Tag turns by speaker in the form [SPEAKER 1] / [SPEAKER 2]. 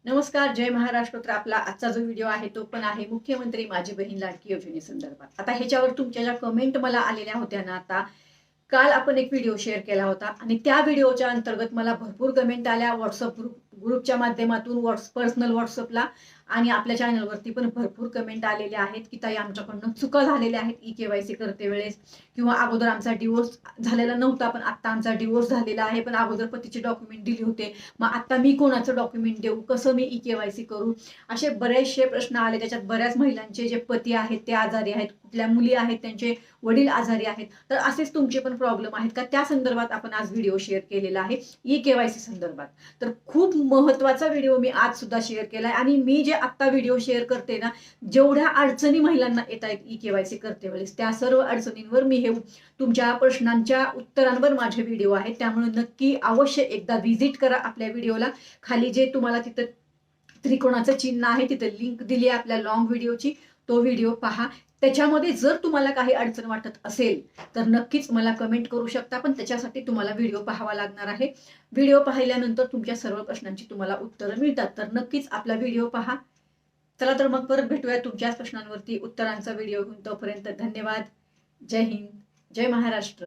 [SPEAKER 1] नमस्कार, जय महाराष्ट्र. तर आपला आजचा जो व्हिडिओ आहे तो पण आहे मुख्यमंत्री माझी बहीण लाडकी योजनेसंदर्भात. आता ह्याच्यावर तुमच्या ज्या कमेंट मला आलेल्या होत्या ना, आता काल आपण एक व्हिडिओ शेअर केला होता आणि त्या व्हिडिओच्या अंतर्गत मला भरपूर कमेंट आल्या व्हॉट्सअप ग्रुपच्या माध्यमातून, पर्सनल व्हॉट्सअपला आणि आपल्या चॅनलवरती पण भरपूर कमेंट आलेल्या आहेत की ताई आमच्याकडून चुका झालेल्या आहेत ई-के-वाय-सी करते वेळेस, किंवा अगोदर आमचा डिवोर्स झालेला नव्हता पण आता आमचा डिवोर्स झालेला आहे, पण अगोदर पतीचे डॉक्युमेंट दिले होते, मग आता मी कोणाचं डॉक्युमेंट देऊ, कसं मी ई-के-वाय-सी करू, असे बरेचसे प्रश्न आले. त्याच्यात बऱ्याच महिलांचे जे पती आहेत ते आजारी आहेत, कुठल्या मुली आहेत त्यांचे वडील आजारी आहेत. तर असेच तुमचे पण प्रॉब्लेम आहेत का, त्या संदर्भात आपण आज व्हिडिओ शेअर केलेला आहे ई-के-वाय-सी संदर्भात. तर खूप महत्वाचा व्हिडिओ मी आज सुद्धा शेअर केलाय आणि मी जे आता व्हिडिओ शेअर करते ना, जेवढ्या अडचणी महिलांना येत आहेत ई-के-वाय-सी करते वेळेस, त्या सर्व अडचणींवर मी हे तुमच्या प्रश्नांच्या उत्तरांवर माझे व्हिडिओ आहेत. त्यामुळे नक्की अवश्य एकदा व्हिजिट करा आपल्या व्हिडिओला. खाली जे तुम्हाला तिथं त्रिकोणाचं चिन्ह आहे तिथे लिंक दिली आहे आपल्या लॉंग व्हिडिओची, तो व्हिडिओ पहा. त्याच्यामध्ये जर तुम्हाला काही अडचण वाटत असेल तर नक्कीच मला कमेंट करू शकता, पण त्याच्यासाठी तुम्हाला व्हिडिओ पाहावा लागणार आहे. व्हिडिओ पाहिल्यानंतर तुमच्या सर्व प्रश्नांची तुम्हाला उत्तरं मिळतात. तर नक्कीच आपला व्हिडिओ पहा. चला तर मग परत भेटूया तुमच्याच प्रश्नांवरती उत्तरांचा व्हिडिओ घेऊन. तोपर्यंत धन्यवाद. जय हिंद, जय महाराष्ट्र.